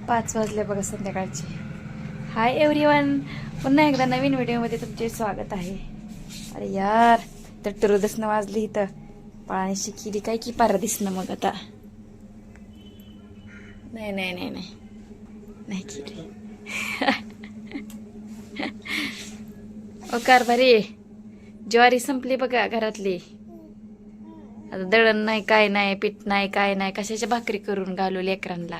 5 वाजले बघा संध्याकाळचे. हाय एव्हरीवन, पुन्हा एकदा नवीन व्हिडिओमध्ये तुमचे स्वागत आहे. अरे यार, तर टुरुदसनं वाजली इथं पाण्याशी केली काय की पारा दिसणं. मग आता नाही नाही नाही नाही नाही केली. ओ कारभारी, ज्वारी संपली बघा घरातली. आता दळण नाही, काय नाही, पीठ नाही, काय नाही. कशाच्या भाकरी करून घालू लेकरांना,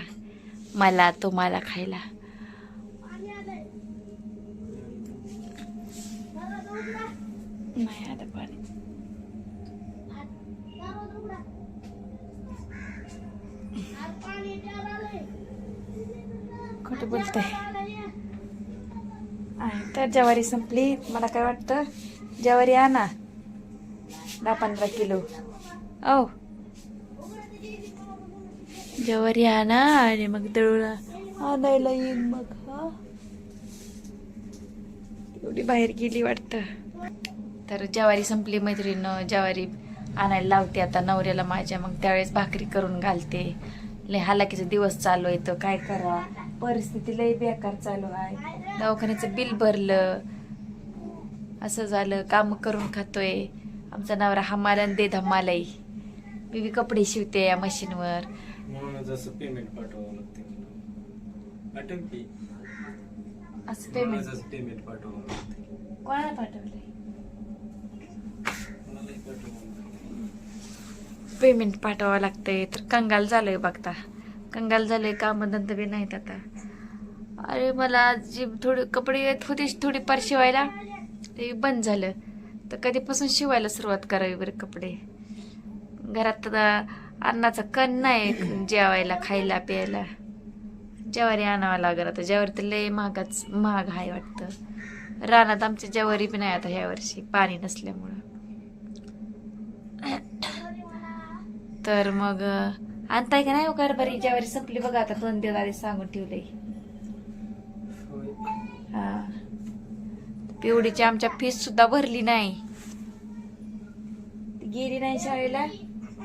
मला तुम्हाला खायला. नाही आता पाणी. खोटं बोलतंय. तर ज्वारी संपली. मला काय वाटतं, ज्वारी आणा 10-15 किलो. ओ ज्वारी आणा आणि मग दळून आणायला येईन. मग हा एवढी बाहेर गेली वाटतं. तर ज्वारी संपली मैत्रिणीनं. ज्वारी आणायला लावते आता नवऱ्याला माझ्या. मग त्यावेळेस भाकरी करून घालते. लय हालाकीचा दिवस चालू आहे, तर काय करा, परिस्थिती लय बेकार चालू आहे. दवाखान्याचं बिल भरलं, असं झालं. काम करून खातोय. आमचा नवरा हमाला दे धमालाय. मी कपडे शिवते या मशीनवर. पेमेंट पाठवावं लागते. असं पेमेंट पाठवावं लागते. कोणाला पाठवलंय? पेमेंट पाठवावं लागतंय. तर कंगाल झालंय बघता, कंगाल झालंय. कामधंदा बी नाहीत आता. अरे मला जी थोडी कपडे येत होती थोडीफार शिवायला, ते बंद झालं. तर कधीपासून शिवायला सुरुवात करावी बरं कपडे. घरात अन्नाचा कण नाही जेवायला, खायला, प्यायला. ज्वारी आणावं लागेल आता. ज्वारी तर लय महाग आहे वाटतं. रानात आमच्या ज्वारी बी नाही आता ह्या वर्षी, पाणी नसल्यामुळं. तर मग आणताय का नाही हो कारभारी? ज्वारी संपली बघा आता. 2 दिवस आधी सांगून ठेवलंय. हा, पिवडीची आमच्या फीस सुद्धा भरली नाही. गेली नाही शाळेला,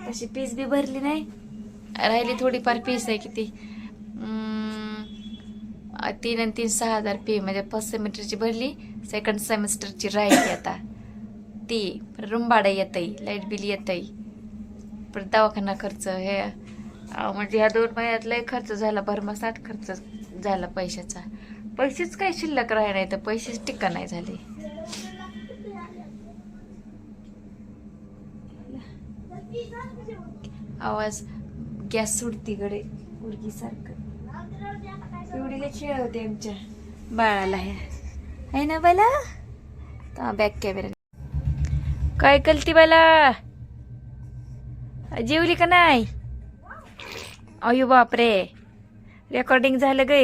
तशी फीस बी भरली नाही. राहिली थोडीफार फीस आहे. किती 3 आणि 3 6,000 फी. म्हणजे फर्स्ट सेमिस्टरची भरली, सेकंड सेमिस्टरची राहिली आता ती. रूम भाडं येतंय, लाईट बिल येतंय, पण दवाखाना खर्च हे. म्हणजे ह्या 2 महिन्यात लय खर्च झाला, भरमसाठ खर्च झाला पैशाचा. पैसेच काही शिल्लक राहिले नाही, तर पैसेच टिक्का नाही झाले. आवाज गॅस सुटती कडे मुलगी सारखं. एवढीला खेळ होते आमच्या बाळाला. आहे ना बाला? Back camera. काय कलती बाला? जेवली का नाही? अयो बापरे, रेकॉर्डिंग झालं गे.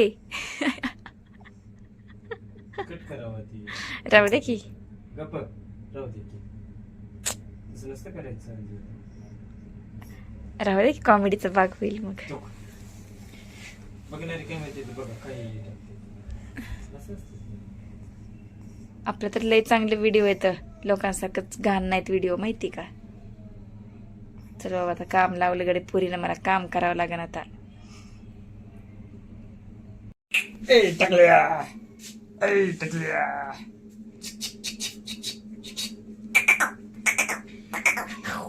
राहू दे की. राहू दे की, कॉमेडीचा भाग होईल मग. आपलं तर लय चांगले व्हिडिओ येतं, लोकांसारखंच घाण नाहीत व्हिडिओ, माहिती का? चल बाबा, आता काम लावलं गडे पुरीनं. मला काम करावं लागेल आता.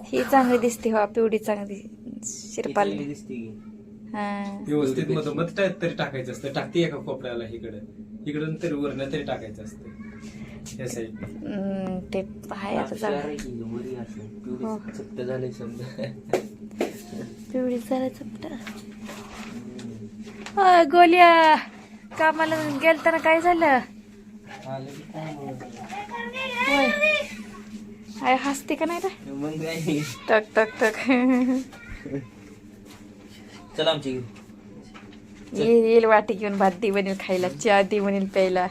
ही चांगली दिसते हो, पिवडी चांगली शिरपाल दिसते. हा, व्यवस्थित मत तरी टाकायचं असतं. टाकते एका कोपऱ्याला, इकडं तरी वरनं तरी टाकायचं असतं. या साईड ते आहे आता चपट झालंय समजा. पिवळी झालं चपट. गोल्या कामाला गेलताना काय झालं? होय, हसते का नाही रे? टक टक टक. चल आमची येईल वाटी घेऊन, भात दे बनेल खायला, चहा दे बनेल प्यायला.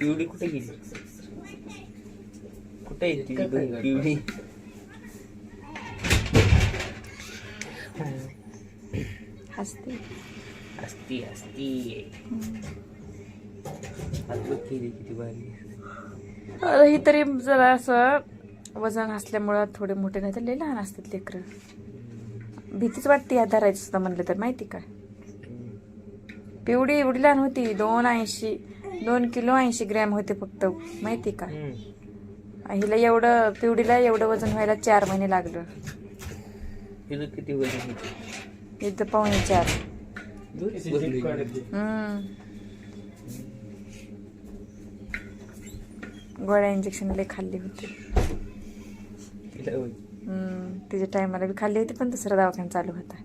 पिवडी कुठे गेली? कुठे पिवडी? हसते हसती हसती. किती भारी. ही तरी जरा असं वजन असल्यामुळं थोडे मोठे, नाही तर लय लहान असतात लेकरं. भीतीच वाटते या धरायचं सुद्धा म्हणलं तर, माहिती का? पिवडी एवढी लहान होती 2 किलो 80 ग्रॅम होते फक्त, माहिती का. हिला एवढं पिवडीला एवढं वजन व्हायला 4 महिने लागलं. किती वजन होते? इथं 3.25. गोळ्या इंजेक्शन लय खाल्ली होती. तिच्या टायमाला बी खाल्ली होती, पण दुसरा दवाखाना चालू होता.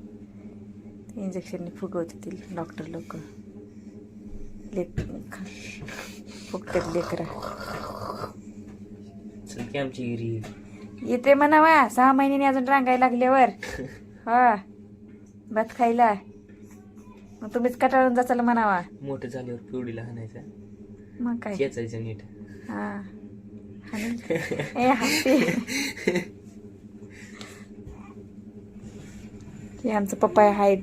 इंजेक्शनने फुगवते ती डॉक्टर लोक. फुगतात लेकरं. आमची गिरी येते म्हणावा 6 महिन्याने अजून रांगायला लागल्यावर. हा भात खायला मग तुम्हीच कटाळून जाचाल म्हणावा. मोठं झाल्यावर पिवडीला हाणायचा, मग काय खेचायचं नीट. हा ए हसते. हे आमचा पप्पा आहे.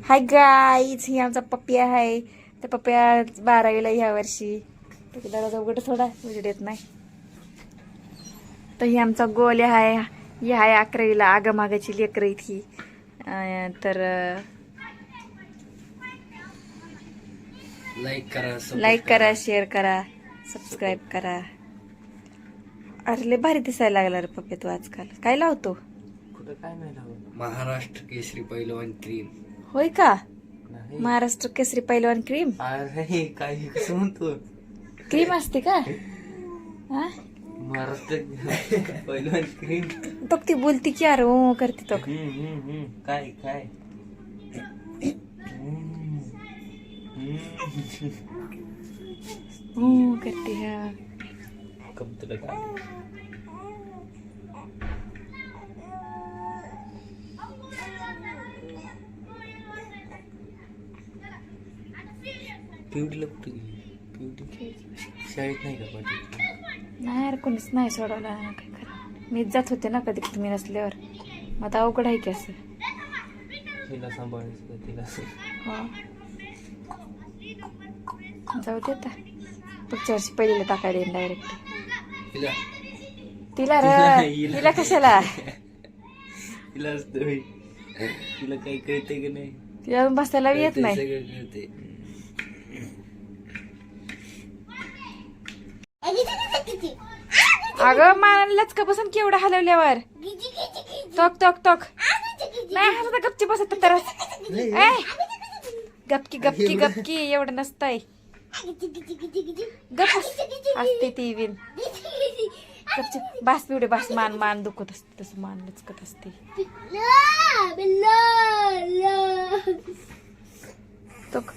हाय गाईज, ही आमचा पप्पी आहे. त्या पप्प्या 12वीला ह्या वर्षी. दरवाजा उघड थोडा उजेड येत नाही. तर ही आमचा गोल आहे. ही आहे 11वीला. आगमागाची लेकरं ही. तर लाईक करा, शेअर करा, सबस्क्राईब करा. अरे लय भारी दिसायला लागला रे पप्पे तू आजकाल. काय लावतो? कुठं काय नाही लावत. महाराष्ट्र केसरी पहिलवान क्रीम. होय का? नाही. महाराष्ट्र केसरी पहिलवान क्रीम. अरे काय कसं म्हणतो? क्रीम असते का? हा महाराष्ट्र पहिलवान क्रीम. तो ती बोलती की अरे ओ करते तो. काय काय हो करते. हा कब तुला काय पिवडीला कुठे गेली? पिवडी शाळेत नाही का पाठी? नाही यार कोणीच नाही सोडवला. काय करा, मीच जात होते ना कधी तुम्ही नसल्यावर. मग आता अवघड आहे की असं. तिला सांभाळायचं का तिला? हो जाऊ दे आता. पुढच्या वर्षी पहिलीला टाकायला येईन डायरेक्ट. तिला रे तिला कशाला? तिला असतं होय. तिला काही कळते की नाही? तिला बसायला येत नाही. सगळं कळते. अगं मानालाच का बसून केवढं हलवल्यावर. टोक टोक टोक नाही हलत. गपची बसत तर गपकी गपकी गपकी एवढं नसतंय. गप असते ती बिन गपची. बास पिवडे बास. मान दुखत असते तसं मान लचकत असते. टोक